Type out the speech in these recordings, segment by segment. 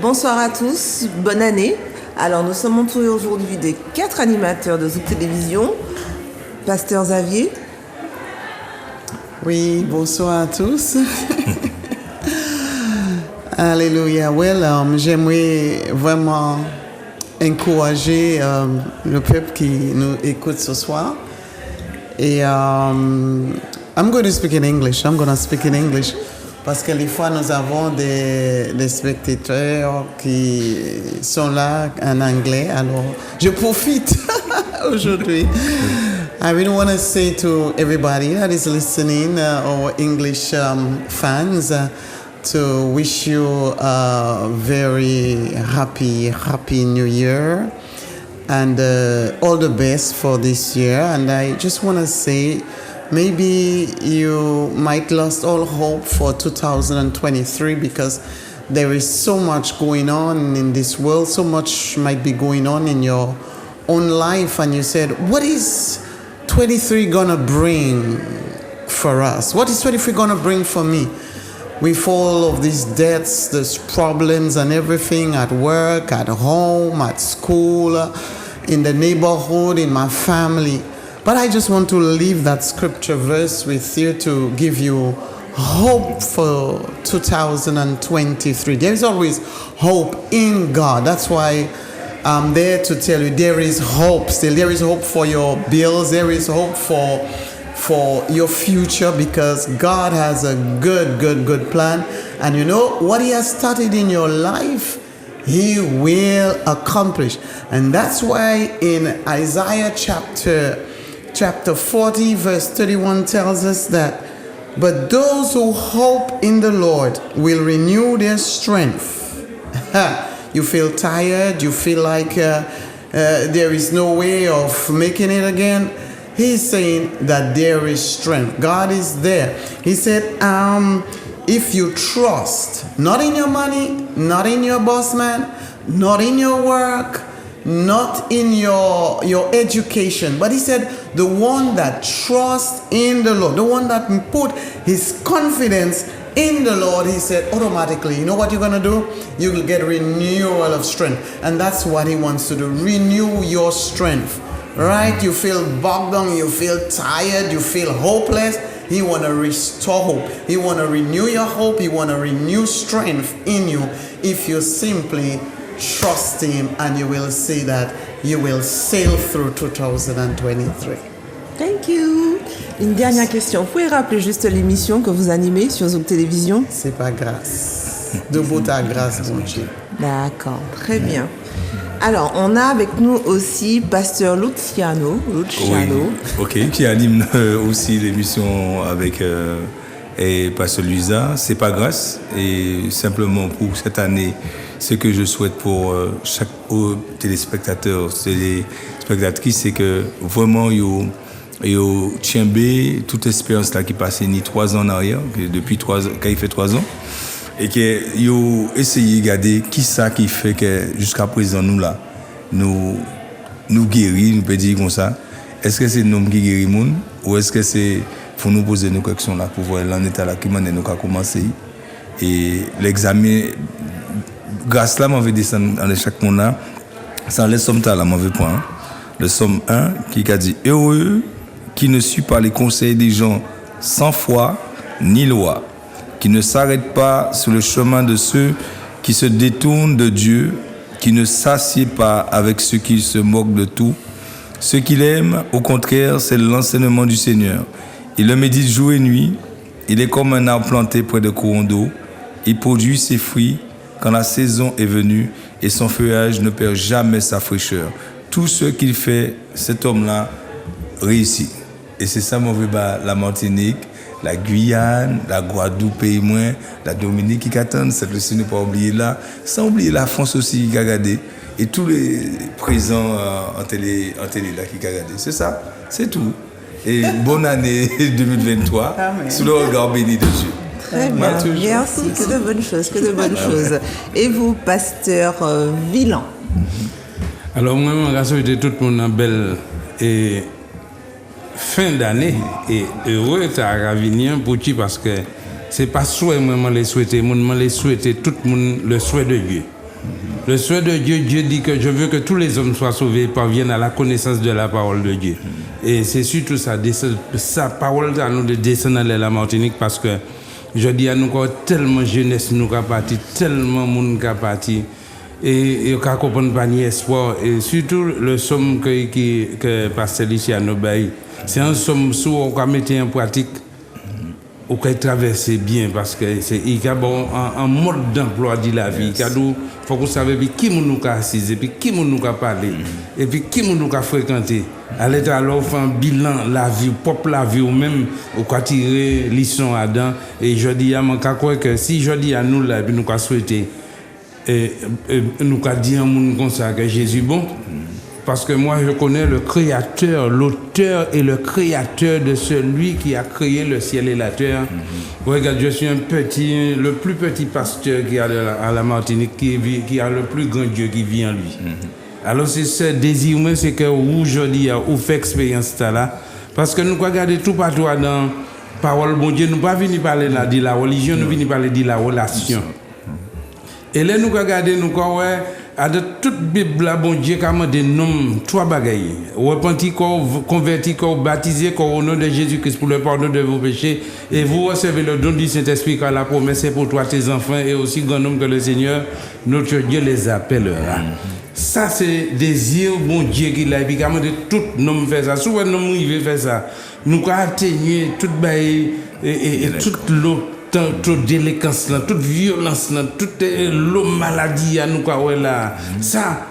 Bonsoir à tous, bonne année. Alors nous sommes entourés aujourd'hui des 4 animateurs de Zouk Télévision. Pasteur Xavier. Oui, bonsoir à tous. Alléluia. J'aimerais vraiment encourager le peuple qui nous écoute ce soir. Et I'm going to speak in English. Parce que des fois, nous avons des spectateurs qui sont là en anglais. Alors, je profite aujourd'hui. I really want to say to everybody that is listening, our English fans, to wish you a very happy New Year and all the best for this year. And I just want to say, maybe you might lost all hope for 2023 because there is so much going on in this world, so much might be going on in your own life, and you said, what is 23 gonna bring for us? What is 23 gonna bring for me? With all of these debts, these problems and everything at work, at home, at school, in the neighborhood, in my family. But I just want to leave that scripture verse with you to give you hope for 2023. There is always hope in God. That's why I'm there to tell you there is hope still. There is hope for your bills. There is hope for your future because God has a good plan. And you know what He has started in your life, He will accomplish. And that's why in Isaiah chapter 40 verse 31 tells us that, but those who hope in the Lord will renew their strength. You feel tired, you feel like there is no way of making it again. He's saying that there is strength. God is there. He said, if you trust, not in your money, not in your boss man, not in your work, not in your education, but he said, the one that trusts in the Lord, the one that put his confidence in the Lord, he said, automatically, you know what you're going to do? You will get renewal of strength. And that's what he wants to do, renew your strength. Right? You feel bogged down, you feel tired, you feel hopeless. He want to restore hope. He want to renew your hope. He want to renew strength in you if you simply trust him, and you will see that you will sail through 2023. Thank you. Une dernière question. Vous pouvez rappeler juste l'émission que vous animez sur Zouk Télévision? C'est pas grâce. Debout ta grâce, mon Dieu. D'accord, très bien. Alors, on a avec nous aussi Pasteur Luciano. Oui, ok, qui anime aussi l'émission avec et Pasteur Luisa. C'est pas grâce. Et simplement pour cette année, ce que je souhaite pour chaque téléspectateur, téléspectatrice, c'est que vraiment, yo tienbe toute expérience là qui passait ni 3 ans en arrière, depuis 3 ans, quand il fait 3 ans. Et que yo essayer de regarder qui ça qui fait que jusqu'à présent nous là nous guérir, nous peut dire comme ça. Est-ce que c'est nous qui guérit monde ou est-ce que c'est pour nous poser nos questions là pour voir l'état là qui nous a commencé et l'examen grâce là m'en veut descendre dans chaque monde là sans les sommes là m'en veut point. Le somme 1 qui a dit heureux qui ne suit pas les conseils des gens sans foi ni loi, qui ne s'arrête pas sur le chemin de ceux qui se détournent de Dieu, qui ne s'assied pas avec ceux qui se moquent de tout. Ce qu'il aime, au contraire, c'est l'enseignement du Seigneur. Il le médite jour et nuit. Il est comme un arbre planté près de courants d'eau. Il produit ses fruits quand la saison est venue et son feuillage ne perd jamais sa fraîcheur. Tout ce qu'il fait, cet homme-là réussit. Et c'est ça, mon vieux, la Martinique, la Guyane, la Guadeloupe, la Dominique qui attendent, c'est aussi ne pas oublier là, sans oublier la France aussi qui a regardé, et tous les présents en télé là qui a regardé. C'est ça, c'est tout. Et bonne année 2023, sous le regard béni de Dieu. Très bien, merci, que de bonnes choses, Et vous, Pasteur Villan? Alors moi, je souhaite tout le monde belle et fin d'année et heureux à Ravinien pour qui parce que c'est pas souhait moi les souhaiter, moi les souhaiter tout le monde le souhait de Dieu. Le souhait de Dieu, Dieu dit que je veux que tous les hommes soient sauvés et parviennent à la connaissance de la parole de Dieu. Et c'est surtout ça, sa parole à nous de descendre dans la Martinique parce que je dis à nous encore tellement jeunesse nous qu'a parti, tellement monde qu'a parti. Et il a comprendre pas ni espoir. Et surtout le somme que Pasteur Lucia nous baille. C'est un somme où on va mettre en pratique. Ou qu'on traverse bien parce que il y a un mode d'emploi de la vie. Il faut que vous sachiez qui nous a assis, et puis qui nous a parlé, et puis qui nous a fréquenté. À l'état alors faire un bilan la vie, propre la vie ou même ou quoi tirer leçon là-dedans. Et je dis à mon cas que si je dis à nous là, puis nous avons souhaité, nous avons dit à monde comme ça que Jésus bon. Parce que moi, je connais le créateur, l'auteur et le créateur de celui qui a créé le ciel et la terre. Regarde, je suis le plus petit pasteur qui a à la Martinique, qui a le plus grand Dieu qui vit en lui. Alors, c'est ce désir, c'est que aujourd'hui, on fait expérience là. Parce que nous regardons tout partout dans parole bon Dieu, nous ne pas venir parler de la religion, nous venir parler de la relation. Et là, nous regardons, nous croyons, à de toute Bible, là, bon Dieu, comme des noms, 3 bagailles. Repenti, converti, baptisé, au nom de Jésus-Christ pour le pardon de vos péchés. Et vous recevez le don du Saint-Esprit, car la promesse est pour toi, tes enfants, et aussi grand nombre que le Seigneur, notre Dieu, les appellera. Ça, c'est désir, bon Dieu, qui l'a dit, de tout nom fait ça. Souvent, nous, il veut faire ça. Nous, quand atteigner toute baille et toute l'eau. Toute délinquance, toute violence, toute maladie à nous là. Ça,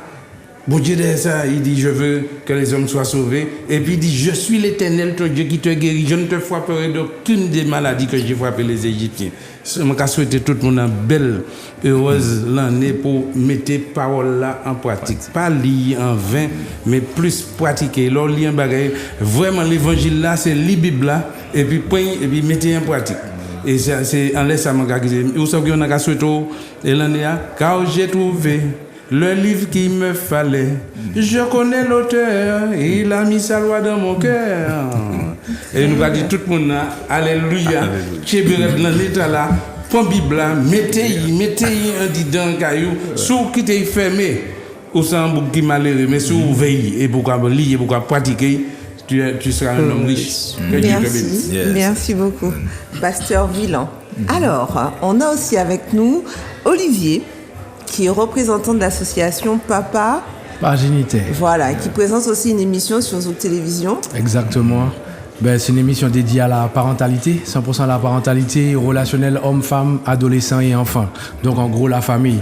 bon Dieu ça, il dit je veux que les hommes soient sauvés. Et puis il dit je suis l'Éternel, ton Dieu qui te guérit. Je ne te frapperai d'aucune des maladies que j'ai frappé les Égyptiens. Je vais souhaiter tout le monde une belle, heureuse l'année pour mettre parole là en pratique. Pas lire en vain, mais plus pratiquer. L'on lit un bagage. Vraiment l'évangile là, c'est la Bible là, et puis mettez en pratique. Et c'est en laissant mon gars qui dit, où sont-ils qu'on a souhaité, et l'année, car j'ai trouvé le livre qu'il me fallait. Je connais l'auteur, il a mis sa loi dans mon cœur. Et nous avons dit tout le monde, alléluia, Tchéberet dans l'état là, prends la Bible là, mettez-y un dit dans le caillou, sous qui t'est fermé, ou sans bouc qui malheureux, mais sous veille, et pour lire, et pour pratiquer. Tu seras un homme riche. Merci beaucoup. Pasteur Villan. Alors, on a aussi avec nous Olivier, qui est représentant de l'association Papa Pargénité. Voilà, qui présente aussi une émission sur Zouk Télévision. Exactement. C'est une émission dédiée à la parentalité, 100% à la parentalité relationnelle homme-femme, adolescents et enfants. Donc en gros la famille.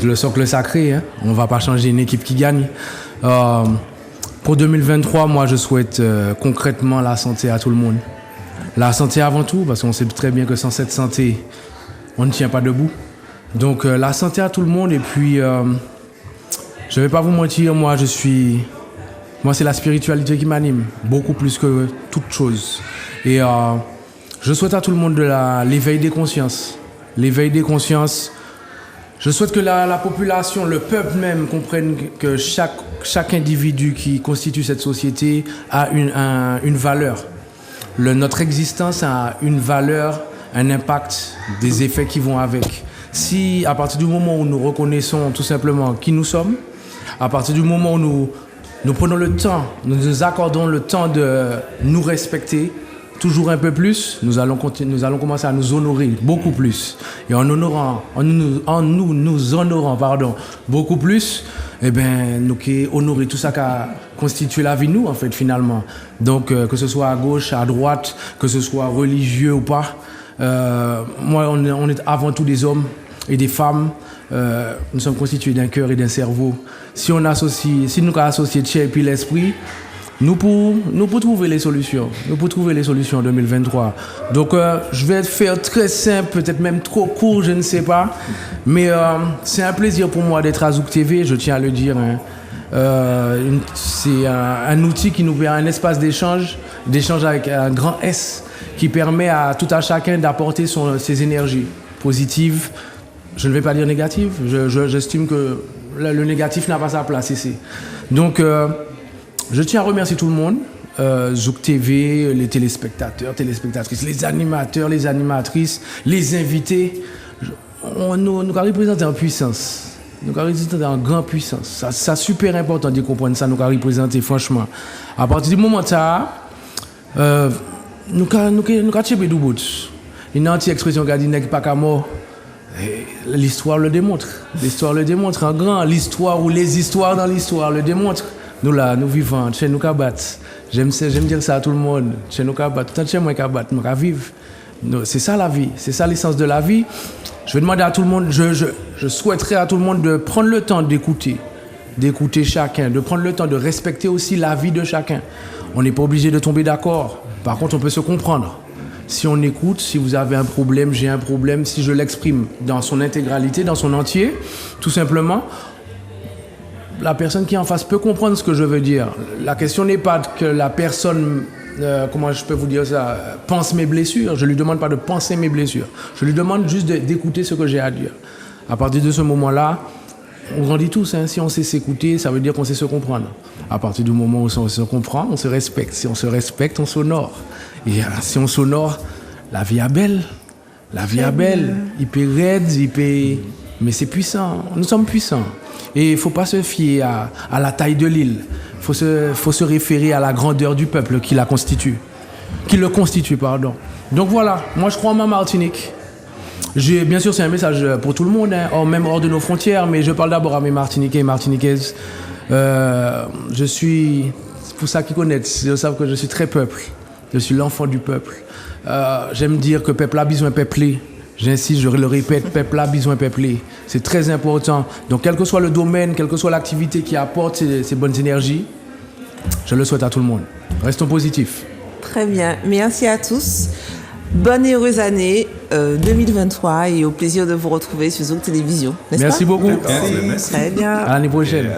Le socle sacré, hein. On ne va pas changer une équipe qui gagne. Pour 2023, moi, je souhaite concrètement la santé à tout le monde. La santé avant tout, parce qu'on sait très bien que sans cette santé, on ne tient pas debout. Donc, la santé à tout le monde. Et puis, je ne vais pas vous mentir, moi, c'est la spiritualité qui m'anime, beaucoup plus que toute chose. Et je souhaite à tout le monde l'éveil des consciences. L'éveil des consciences. Je souhaite que la population, le peuple même, comprenne que chaque individu qui constitue cette société a une valeur. Notre existence a une valeur, un impact, des effets qui vont avec. Si, à partir du moment où nous reconnaissons tout simplement qui nous sommes, à partir du moment où nous prenons le temps, nous nous accordons le temps de nous respecter, toujours un peu plus, nous allons commencer à nous honorer beaucoup plus. Et en nous honorant beaucoup plus, nous honorer tout ça qui a constitué la vie nous, en fait, finalement. Donc, que ce soit à gauche, à droite, que ce soit religieux ou pas, moi, on est avant tout des hommes et des femmes. Nous sommes constitués d'un cœur et d'un cerveau. Si nous associons Tché et puis l'esprit, nous pouvons trouver les solutions. Nous pouvons trouver les solutions en 2023. Donc, je vais faire très simple, peut-être même trop court, je ne sais pas. Mais c'est un plaisir pour moi d'être à Zouk TV, je tiens à le dire. Hein. C'est un outil qui nous permet un espace d'échange avec un grand S, qui permet à tout à chacun d'apporter ses énergies positives. Je ne vais pas dire négatives. J'estime que le négatif n'a pas sa place ici. Donc, je tiens à remercier tout le monde, Zouk TV, les téléspectateurs, téléspectatrices, les animateurs, les animatrices, les invités. Nous représentons en puissance. Nous avons représenter en grande puissance. Ça super important de comprendre ça, nous avons représenter franchement. À partir du moment où ça, nous avons tiré du bout. Une anti-expression qui a dit n'est pas qu'à mort. L'histoire le démontre. L'histoire le démontre en grand. L'histoire ou les histoires dans l'histoire le démontrent. Nous là, nous vivons, chez nous qu'à battre. J'aime dire ça à tout le monde. Chez nous qu'à battre. Tant chez moi qu'à battre, nous qu'à vivre. C'est ça la vie. C'est ça l'essence de la vie. Je vais demander à tout le monde, je souhaiterais à tout le monde de prendre le temps d'écouter chacun, de prendre le temps de respecter aussi la vie de chacun. On n'est pas obligé de tomber d'accord. Par contre, on peut se comprendre. Si on écoute, si vous avez un problème, j'ai un problème, si je l'exprime dans son intégralité, dans son entier, tout simplement, la personne qui est en face peut comprendre ce que je veux dire. La question n'est pas que la personne, comment je peux vous dire ça, pense mes blessures. Je ne lui demande pas de penser mes blessures. Je lui demande juste d'écouter ce que j'ai à dire. À partir de ce moment-là, on grandit tous. Hein. Si on sait s'écouter, ça veut dire qu'on sait se comprendre. À partir du moment où on se comprend, on se respecte. Si on se respecte, on s'honore. Et si on s'honore, la vie est belle. La vie est belle. Il peut raide, mais c'est puissant. Nous sommes puissants. Et il ne faut pas se fier à la taille de l'île. Il faut se référer à la grandeur du peuple qui le constitue. Donc voilà, moi je crois en ma Martinique. Bien sûr, c'est un message pour tout le monde, hein, même hors de nos frontières, mais je parle d'abord à mes Martiniquais et Martiniquaises. Je suis, pour ceux qui connaissent, ils savent que je suis très peuple. Je suis l'enfant du peuple. J'aime dire que peuple a besoin de peupler. J'insiste, je le répète, peuple a besoin de peupler. C'est très important. Donc, quel que soit le domaine, quelle que soit l'activité qui apporte ces bonnes énergies, je le souhaite à tout le monde. Restons positifs. Très bien. Merci à tous. Bonne et heureuse année 2023 et au plaisir de vous retrouver sur Zouk Télévision. Merci beaucoup. Merci. Très bien. À l'année prochaine.